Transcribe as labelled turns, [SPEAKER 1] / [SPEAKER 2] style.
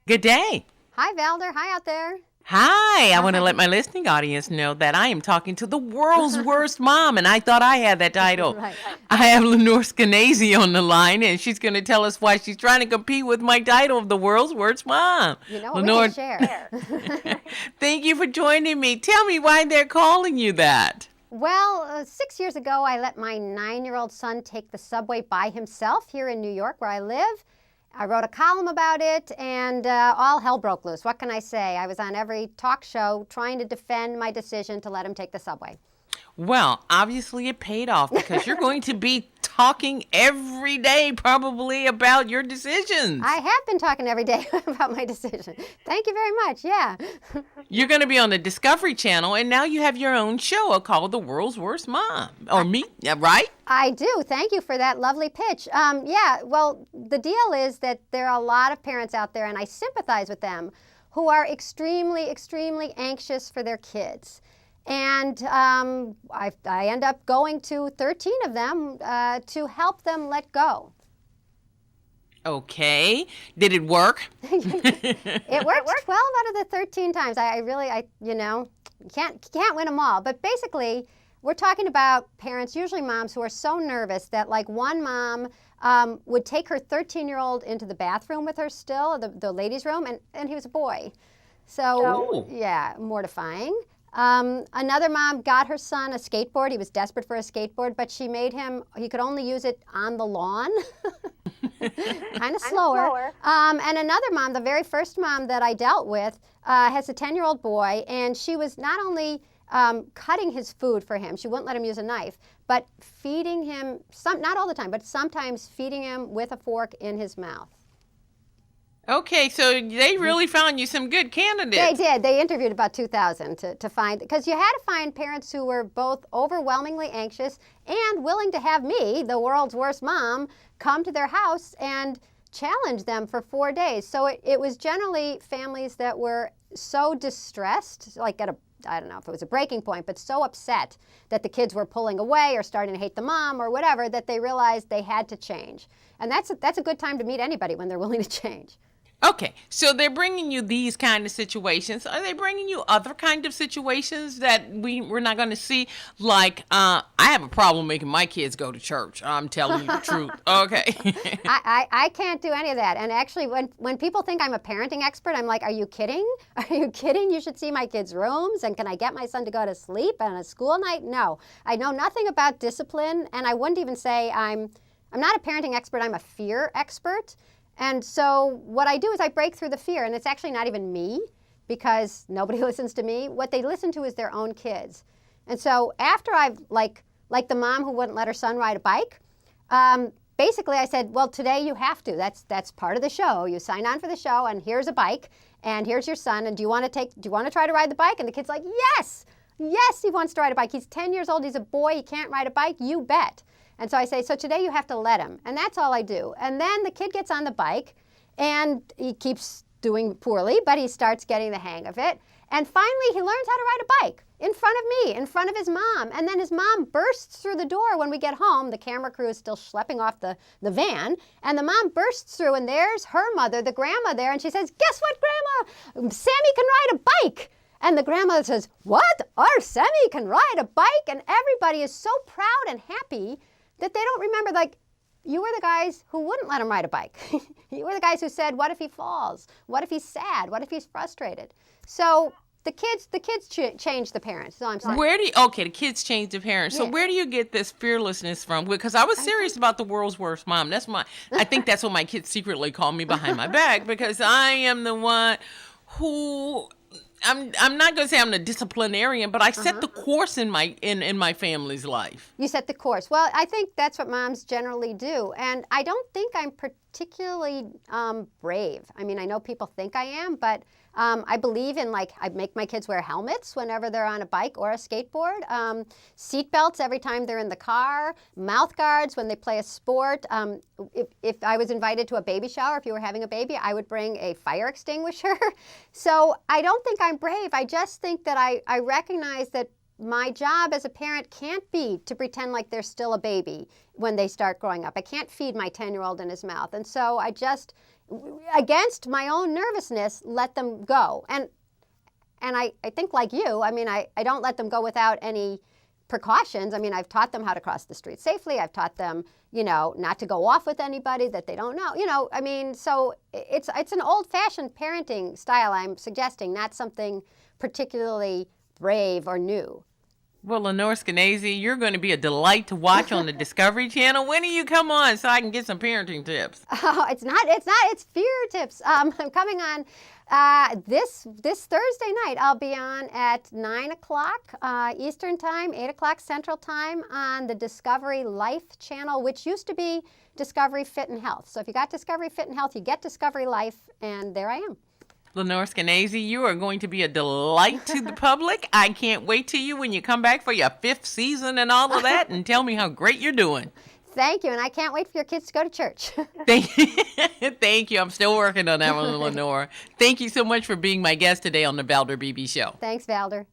[SPEAKER 1] Good day.
[SPEAKER 2] Hi, Valder. Hi out there.
[SPEAKER 1] Hi. I want to let my listening audience know that I am talking to the world's worst mom, and I thought I had that title.
[SPEAKER 2] Right.
[SPEAKER 1] I have Lenore Skenazy on the line, and she's going to tell us why she's trying to compete with my title of the world's worst mom.
[SPEAKER 2] You know what?
[SPEAKER 1] Lenore,
[SPEAKER 2] We can share.
[SPEAKER 1] thank you for joining me. Tell me why they're calling you that.
[SPEAKER 2] Well, 6 years ago, I let my 9-year-old son take the subway by himself here in New York, where I live. I wrote a column about it, and all hell broke loose. What can I say? I was on every talk show trying to defend my decision to let him take the subway.
[SPEAKER 1] Well, obviously it paid off because you're going to be talking every day probably about your decisions.
[SPEAKER 2] I have been talking every day about my decision. Thank you very much. Yeah.
[SPEAKER 1] You're going to be on the Discovery Channel, and now you have your own show called The World's Worst Mom. Or me, right?
[SPEAKER 2] I do. Thank you for that lovely pitch. Well, the deal is that there are a lot of parents out there, and I sympathize with them, who are extremely, extremely anxious for their kids. And I end up going to 13 of them to help them let go.
[SPEAKER 1] Okay. Did it work?
[SPEAKER 2] It worked 12 out of the 13 times. Can't win them all. But basically, we're talking about parents, usually moms, who are so nervous that, like, one mom would take her 13-year-old into the bathroom with her still, the ladies' room, and he was a boy. So, yeah, mortifying. Another mom got her son a skateboard. He was desperate for a skateboard, but she made him, he could only use it on the lawn. Kind of slower. And another mom, the very first mom that I dealt with, has a 10-year-old boy, and she was not only cutting his food for him, she wouldn't let him use a knife, but feeding him, not all the time, but sometimes feeding him with a fork in his mouth.
[SPEAKER 1] Okay, so they really found you some good candidates.
[SPEAKER 2] They did. They interviewed about 2,000 to find, because you had to find parents who were both overwhelmingly anxious and willing to have me, the world's worst mom, come to their house and challenge them for 4 days. So it was generally families that were so distressed, like I don't know if it was a breaking point, but so upset that the kids were pulling away or starting to hate the mom or whatever, that they realized they had to change. And that's a good time to meet anybody, when they're willing to change.
[SPEAKER 1] Okay, so they're bringing you these kind of situations. Are they bringing you other kind of situations that we're not going to see? Like, I have a problem making my kids go to church. I'm telling you the truth. Okay.
[SPEAKER 2] I can't do any of that. And actually, when people think I'm a parenting expert, I'm like, are you kidding? Are you kidding? You should see my kids' rooms. And can I get my son to go to sleep on a school night? No. I know nothing about discipline. And I wouldn't even say I'm not a parenting expert. I'm a fear expert. And so what I do is I break through the fear, and it's actually not even me, because nobody listens to me. What they listen to is their own kids. And so after I've, like the mom who wouldn't let her son ride a bike, basically I said, well, today you have to. That's part of the show. You sign on for the show, and here's a bike, and here's your son, and do you want to try to ride the bike? And the kid's like, yes, he wants to ride a bike. He's 10 years old. He's a boy. He can't ride a bike. You bet. And so I say, so today you have to let him. And that's all I do. And then the kid gets on the bike, and he keeps doing poorly, but he starts getting the hang of it. And finally, he learns how to ride a bike in front of me, in front of his mom. And then his mom bursts through the door when we get home. The camera crew is still schlepping off the van. And the mom bursts through, and there's her mother, the grandma, there. And she says, guess what, Grandma? Sammy can ride a bike. And the grandmother says, what? Our Sammy can ride a bike? And everybody is so proud and happy that they don't remember, like, you were the guys who wouldn't let him ride a bike. You were the guys who said, what if he falls? What if he's sad? What if he's frustrated? So the kids change the parents, is all I'm saying.
[SPEAKER 1] The kids change the parents.
[SPEAKER 2] Yeah.
[SPEAKER 1] So where do you get this fearlessness from? Because I was serious about the world's worst mom. I think that's what my kids secretly call me behind my back, because I am the one who, I'm not going to say I'm the disciplinarian, but I set the course in my family's life.
[SPEAKER 2] You set the course. Well, I think that's what moms generally do. And I don't think I'm particularly brave. I mean, I know people think I am, but I believe in, like, I make my kids wear helmets whenever they're on a bike or a skateboard, seat belts every time they're in the car, mouth guards when they play a sport. If I was invited to a baby shower, if you were having a baby, I would bring a fire extinguisher. So I don't think I'm brave. I just think that I recognize that my job as a parent can't be to pretend like they're still a baby when they start growing up. I can't feed my 10-year-old in his mouth. And so I just, against my own nervousness, let them go. And I think like you, I mean, I don't let them go without any precautions. I mean, I've taught them how to cross the street safely. I've taught them, not to go off with anybody that they don't know. I mean, so it's an old-fashioned parenting style I'm suggesting, not something particularly brave or new.
[SPEAKER 1] Well, Lenore Skenazy, you're going to be a delight to watch on the Discovery Channel. When do you come on so I can get some parenting tips?
[SPEAKER 2] Oh, it's fear tips. I'm coming on this Thursday night. I'll be on at 9 o'clock Eastern Time, 8 o'clock Central Time on the Discovery Life channel, which used to be Discovery Fit and Health. So if you got Discovery Fit and Health, you get Discovery Life, and there I am.
[SPEAKER 1] Lenore Skenazy, you are going to be a delight to the public. I can't wait till you when you come back for your 5th season and all of that and tell me how great you're doing.
[SPEAKER 2] Thank you, and I can't wait for your kids to go to church.
[SPEAKER 1] Thank you. I'm still working on that one, Lenore. Thank you so much for being my guest today on the Valder Beebe Show.
[SPEAKER 2] Thanks, Valder.